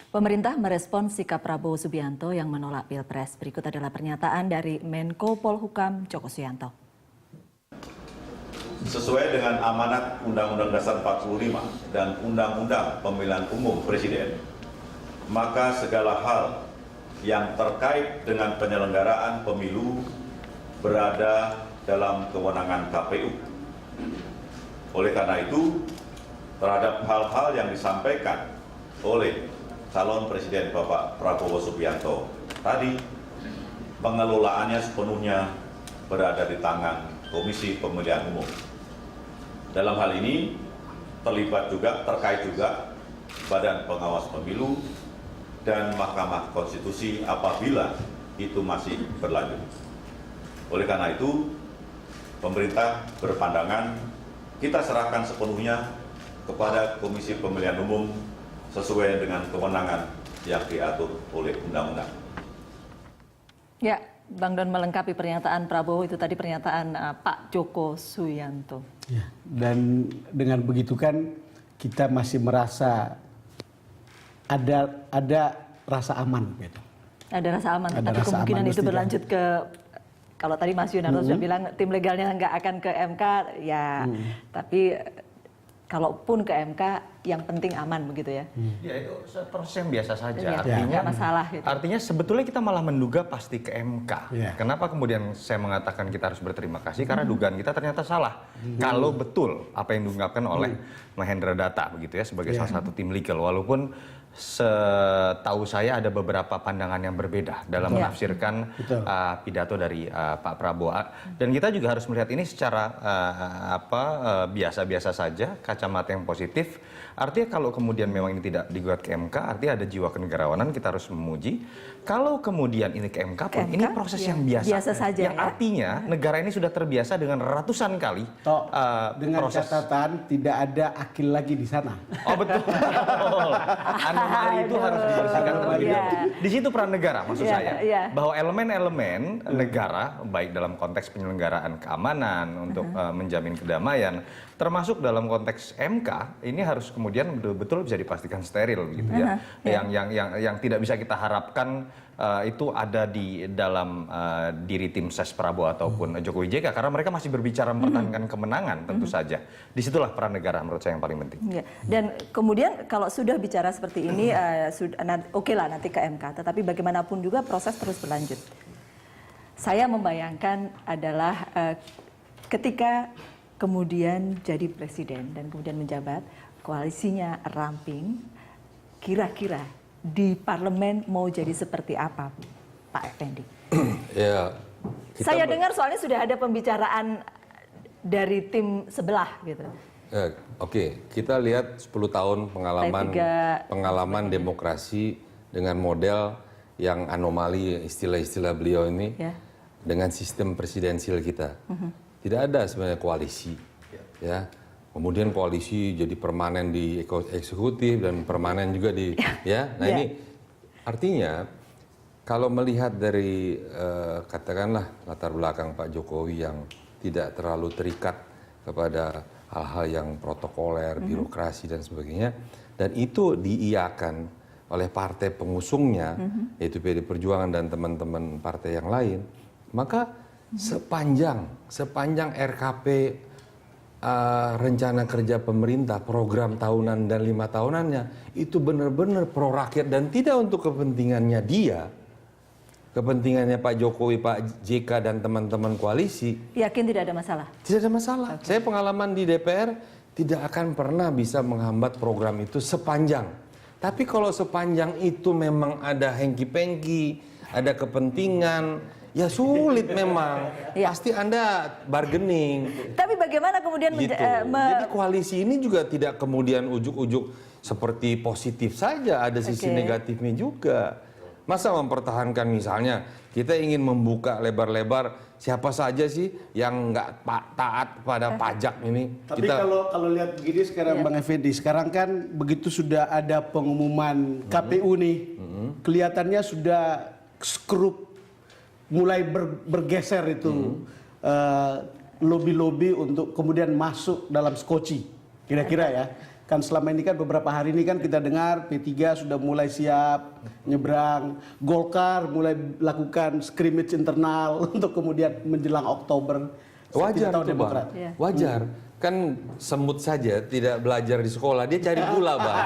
Pemerintah merespons sikap Prabowo Subianto yang menolak Pilpres. Berikut adalah pernyataan dari Menko Polhukam Djoko Suyanto. Sesuai dengan amanat Undang-Undang Dasar 45 dan Undang-Undang Pemilihan Umum Presiden, maka segala hal yang terkait dengan penyelenggaraan pemilu berada dalam kewenangan KPU. Oleh karena itu, terhadap hal-hal yang disampaikan oleh calon Presiden Bapak Prabowo Subianto terkait pengelolaannya sepenuhnya berada di tangan Komisi Pemilihan Umum. Dalam hal ini terkait juga Badan Pengawas Pemilu dan Mahkamah Konstitusi apabila itu masih berlanjut. Oleh karena itu, pemerintah berpandangan kita serahkan sepenuhnya kepada Komisi Pemilihan Umum sesuai dengan kewenangan yang diatur oleh undang-undang. Ya, Bang Don melengkapi pernyataan Prabowo itu tadi pernyataan Pak Djoko Suyanto. Ya, dan dengan begitu kan kita masih merasa ada rasa aman gitu. Ada rasa aman, Ada tapi rasa kemungkinan aman itu mestinya. berlanjut ke, kalau tadi Mas Yunarto sudah bilang tim legalnya nggak akan ke MK, ya tapi kalaupun ke MK yang penting aman begitu ya. Ya itu proses yang biasa saja. Ya, artinya nggak masalah gitu. Artinya sebetulnya kita malah menduga pasti ke MK. Ya. Kenapa kemudian saya mengatakan kita harus berterima kasih? Karena dugaan kita ternyata salah. Kalau betul apa yang diungkapkan oleh Mahendra Data begitu ya sebagai salah satu tim legal, walaupun setahu saya ada beberapa pandangan yang berbeda dalam menafsirkan pidato dari Pak Prabowo. Dan kita juga harus melihat ini secara biasa-biasa saja, kacamata yang positif. Artinya kalau kemudian memang ini tidak digugat ke MK, artinya ada jiwa kenegarawanan, kita harus memuji. Kalau kemudian ini ke MK pun, ini proses yang biasa saja. Yang artinya negara ini sudah terbiasa dengan ratusan kali dengan proses. catatan tidak ada akil lagi di sana. Oh betul. Anomali itu harus dibersihkan terlebih dahulu. Di situ peran negara maksud saya. Bahwa elemen-elemen negara baik dalam konteks penyelenggaraan keamanan untuk menjamin kedamaian, termasuk dalam konteks MK, ini harus kemudian betul-betul bisa dipastikan steril gitu ya. Yang tidak bisa kita harapkan itu ada di dalam diri tim ses Prabowo ataupun Jokowi JK, karena mereka masih berbicara mempertahankan kemenangan tentu saja. Disitulah peran negara menurut saya yang paling penting. Ya. Dan kemudian kalau sudah bicara seperti ini, oke lah nanti ke MK, tetapi bagaimanapun juga proses terus berlanjut. Saya membayangkan adalah ketika kemudian jadi presiden dan kemudian menjabat, koalisinya ramping, kira-kira di parlemen mau jadi seperti apa, Pak Effendi? Ya, Saya dengar soalnya sudah ada pembicaraan dari tim sebelah gitu. Oke, kita lihat 10 tahun pengalaman demokrasi dengan model yang anomali, istilah-istilah beliau ini, dengan sistem presidensial kita. Tidak ada sebenarnya koalisi, ya. Kemudian koalisi jadi permanen di eksekutif dan permanen juga di, Nah ini artinya kalau melihat dari katakanlah latar belakang Pak Jokowi yang tidak terlalu terikat kepada hal-hal yang protokoler, birokrasi dan sebagainya, dan itu diiyakan oleh partai pengusungnya, yaitu PD Perjuangan dan teman-teman partai yang lain, maka sepanjang RKP rencana kerja pemerintah, program tahunan dan 5 tahunannya, itu benar-benar pro rakyat dan tidak untuk kepentingannya dia, kepentingannya Pak Jokowi, Pak JK dan teman-teman koalisi. Yakin tidak ada masalah? Tidak ada masalah. Saya pengalaman di DPR tidak akan pernah bisa menghambat program itu sepanjang. Tapi kalau sepanjang itu memang ada hengki-pengki, ada kepentingan, ya sulit memang. Pasti Anda bargaining. Tapi bagaimana kemudian Gitu. Jadi koalisi ini juga tidak kemudian ujuk-ujuk seperti positif saja, ada sisi negatifnya juga. Masa mempertahankan misalnya kita ingin membuka lebar-lebar siapa saja sih yang nggak taat pada pajak ini. Tapi kalau lihat begini sekarang Bang Effendi, sekarang kan begitu sudah ada pengumuman KPU nih, kelihatannya sudah skrup mulai bergeser itu lobby-lobby untuk kemudian masuk dalam skoci, kira-kira ya. Kan selama ini kan beberapa hari ini kan kita dengar P3 sudah mulai siap nyebrang, Golkar mulai lakukan scrimmage internal untuk kemudian menjelang Oktober. Wajar tahu tuh, Demokrat. Bang. Wajar. Kan semut saja tidak belajar di sekolah, dia cari gula, Bang.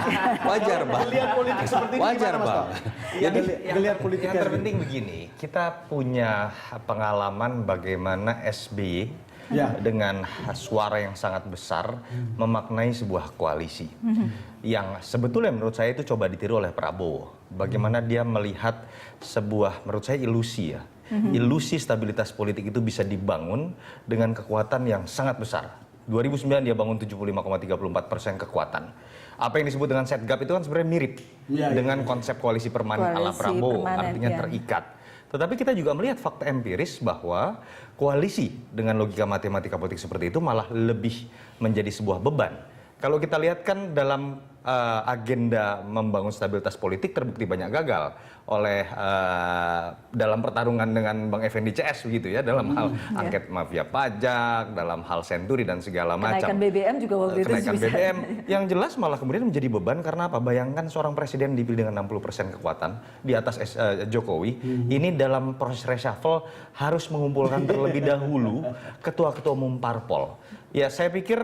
Wajar, Bang. Geliat politik seperti ini Wajar, gimana, Mas Bang. Tom? Jadi geliat politik yang terpenting begini, kita punya pengalaman bagaimana SBY dengan suara yang sangat besar memaknai sebuah koalisi yang sebetulnya menurut saya itu coba ditiru oleh Prabowo. Bagaimana dia melihat sebuah, menurut saya ilusi ya, ilusi stabilitas politik itu bisa dibangun dengan kekuatan yang sangat besar. 2009 dia bangun 75,34% kekuatan. Apa yang disebut dengan setgap itu kan sebenarnya mirip dengan konsep koalisi permanen ala Prabowo, artinya terikat. Tetapi kita juga melihat fakta empiris bahwa koalisi dengan logika matematika politik seperti itu malah lebih menjadi sebuah beban. Kalau kita lihat kan dalam agenda membangun stabilitas politik terbukti banyak gagal oleh dalam pertarungan dengan Bang Effendi CS begitu ya, dalam hal angket mafia pajak, dalam hal senturi dan segala macam. Kenaikan BBM juga waktu itu Kenaikan BBM yang jelas malah kemudian menjadi beban karena apa? Bayangkan seorang presiden dipilih dengan 60% kekuatan di atas Jokowi, ini dalam proses reshuffle harus mengumpulkan terlebih dahulu ketua-ketua umum parpol. Ya, saya pikir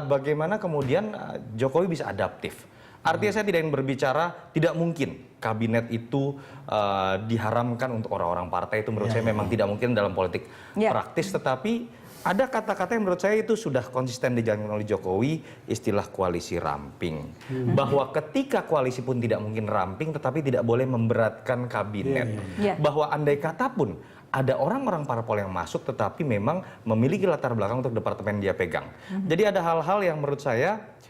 bagaimana kemudian Jokowi bisa adaptif. Artinya saya tidak ingin berbicara tidak mungkin kabinet itu diharamkan untuk orang-orang partai, itu menurut saya memang tidak mungkin dalam politik praktis, tetapi ada kata-kata yang menurut saya itu sudah konsisten dijalankan oleh Jokowi, istilah koalisi ramping. Bahwa ketika koalisi pun tidak mungkin ramping, tetapi tidak boleh memberatkan kabinet. Bahwa andai kata pun ada orang-orang parpol yang masuk tetapi memang memiliki latar belakang untuk departemen dia pegang. Jadi ada hal-hal yang menurut saya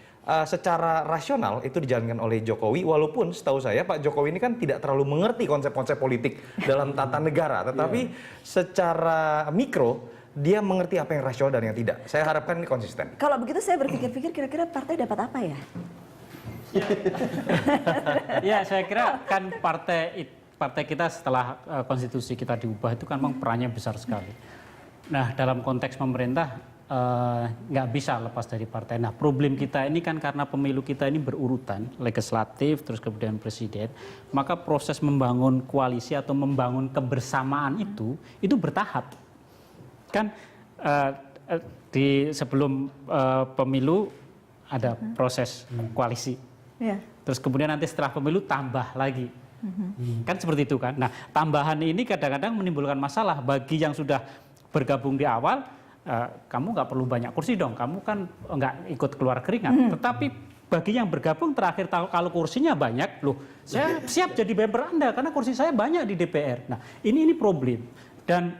secara rasional itu dijalankan oleh Jokowi, walaupun setahu saya Pak Jokowi ini kan tidak terlalu mengerti konsep-konsep politik dalam tata negara, tetapi secara mikro dia mengerti apa yang rasional dan yang tidak. Saya harapkan ini konsisten. Kalau begitu saya berpikir-pikir kira-kira partai dapat apa ya? Ya, saya kira kan partai kita setelah konstitusi kita diubah itu kan memang perannya besar sekali. Nah, dalam konteks pemerintah nggak bisa lepas dari partai. Nah, problem kita ini kan karena pemilu kita ini berurutan, legislatif, terus kemudian presiden, maka proses membangun koalisi atau membangun kebersamaan itu bertahap. Kan di sebelum pemilu ada proses koalisi, terus kemudian nanti setelah pemilu tambah lagi. Kan seperti itu kan. Nah, tambahan ini kadang-kadang menimbulkan masalah bagi yang sudah bergabung di awal. Kamu nggak perlu banyak kursi dong, kamu kan nggak ikut keluar keringat. Tetapi bagi yang bergabung terakhir kalau kursinya banyak, loh saya siap jadi member Anda karena kursi saya banyak di DPR. Nah, ini problem. Dan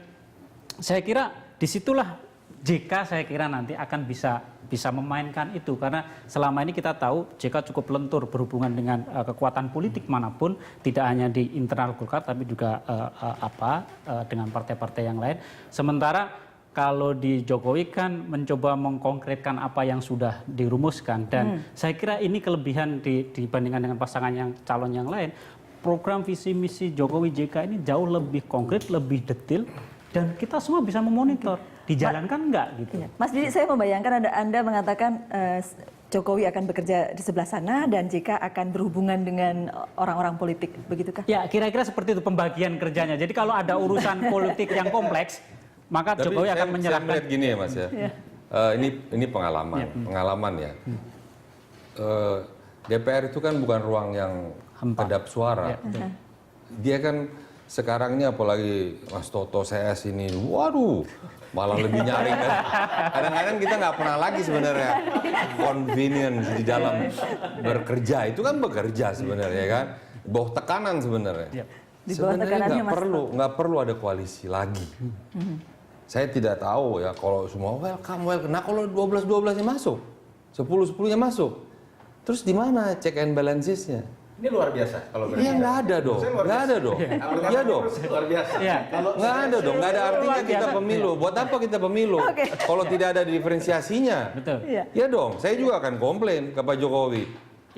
saya kira disitulah JK saya kira nanti akan bisa memainkan itu, karena selama ini kita tahu JK cukup lentur berhubungan dengan kekuatan politik manapun, tidak hanya di internal Golkar tapi juga dengan partai-partai yang lain. Sementara kalau di Jokowi kan mencoba mengkonkretkan apa yang sudah dirumuskan, dan saya kira ini kelebihan dibandingkan dengan pasangan calon yang lain. Program visi misi Jokowi JK ini jauh lebih konkret, lebih detail, dan kita semua bisa memonitor dijalankan enggak gitu. Mas Didi, saya membayangkan Anda mengatakan Jokowi akan bekerja di sebelah sana dan JK akan berhubungan dengan orang-orang politik, begitukah? Ya, kira-kira seperti itu pembagian kerjanya. Jadi kalau ada urusan politik yang kompleks, maka tapi Jokowi akan menyerahkan. Saya melihat gini ya Mas ya. Ini pengalaman ya. DPR itu kan bukan ruang yang kedap suara. Dia kan sekarangnya apalagi Mas Toto CS ini, waduh, malah lebih nyaring kan. Kadang-kadang kita nggak pernah lagi sebenarnya convenience di dalam bekerja. Itu kan bekerja sebenarnya kan. Bawah tekanan sebenarnya. Sebenarnya nggak perlu ada koalisi lagi. Saya tidak tahu ya kalau semua welcome. Nah kalau 12-12-nya masuk, 10-10-nya masuk, terus di mana check and balancesnya? Ini luar biasa kalau Iya nggak ada dong, nggak ada dong. Iya dong. Luar biasa. Nggak ada dong, nggak ada artinya kita pemilu. Buat apa kita pemilu? Kalau tidak ada diferensiasinya. Betul. Ya dong, saya juga akan komplain ke Pak Jokowi.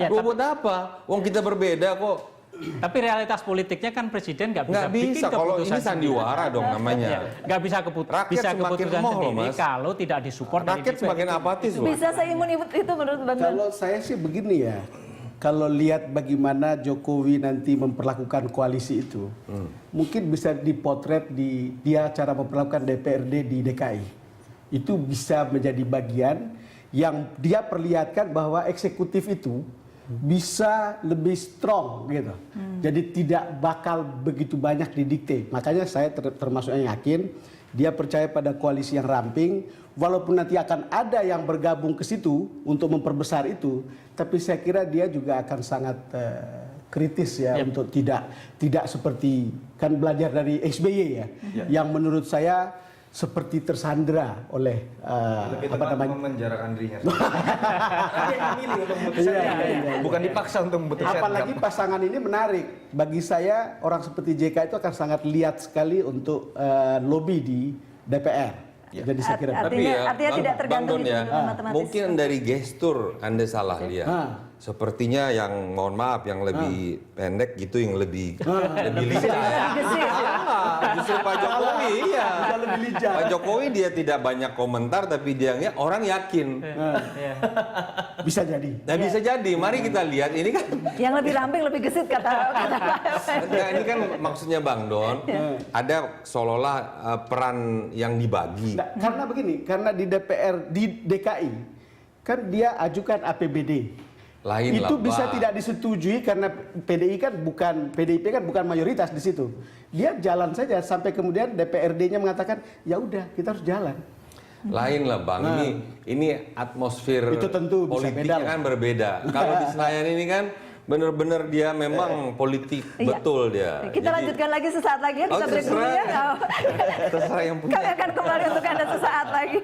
Buat apa? Wong kita berbeda kok. Tapi realitas politiknya kan presiden nggak bisa Nggak bikin bisa, kalau keputusan ini sandiwara dong namanya. Ya, nggak bisa Rakyat bisa semakin keputusan moh loh, sendiri Mas. kalau tidak disupport dari Rakyat DPR. semakin apatis loh. Bisa seimun itu menurut Bang Don? Kalau saya sih begini ya, kalau lihat bagaimana Jokowi nanti memperlakukan koalisi itu, mungkin bisa dipotret di dia cara memperlakukan DPRD di DKI. Itu bisa menjadi bagian yang dia perlihatkan bahwa eksekutif itu bisa lebih strong gitu. Jadi tidak bakal begitu banyak didikte. Makanya saya termasuk yang yakin dia percaya pada koalisi yang ramping, walaupun nanti akan ada yang bergabung ke situ untuk memperbesar itu, tapi saya kira dia juga akan sangat kritis ya untuk tidak seperti kan belajar dari SBY ya, yang menurut saya seperti tersandra oleh Lebih apa tepat namanya? memenjarakan dirinya. Dia memilih untuk memutuskan, bukan dipaksa untuk memutuskan. Apalagi pasangan ini menarik. Bagi saya orang seperti JK itu akan sangat lihat sekali untuk lobby di DPR. Jadi saya kira Artinya tidak tergantung Bang Don ya, hitung-hitungan matematis. mungkin dari gestur Anda salah lihat. Sepertinya yang mohon maaf yang lebih pendek gitu yang lebih lincah. Justru Pak Jokowi iya. lebih lincah. Pak Jokowi dia tidak banyak komentar tapi dia orang yakin. Bisa jadi. Nah bisa jadi. Mari kita lihat ini kan. Yang lebih ramping, lebih gesit kata Nah, ini kan maksudnya Bang Don, ada seolah-olah peran yang dibagi. Nah, karena begini, karena di DPR di DKI kan dia ajukan APBD. Lain Itu lah, bisa Pak. tidak disetujui karena PDIP kan bukan mayoritas di situ. Dia jalan saja sampai kemudian DPRD-nya mengatakan ya udah kita harus jalan. Lain lah Bang, ini atmosfer Itu tentu bisa politiknya beda lah. kan berbeda. Kalau di Senayan ini kan benar-benar dia memang politik betul dia. Kita Jadi- lanjutkan lagi sesaat lagi ya, kita break dulu terserah. ya. Terserah yang punya. Kami akan kembali untuk Anda sesaat lagi.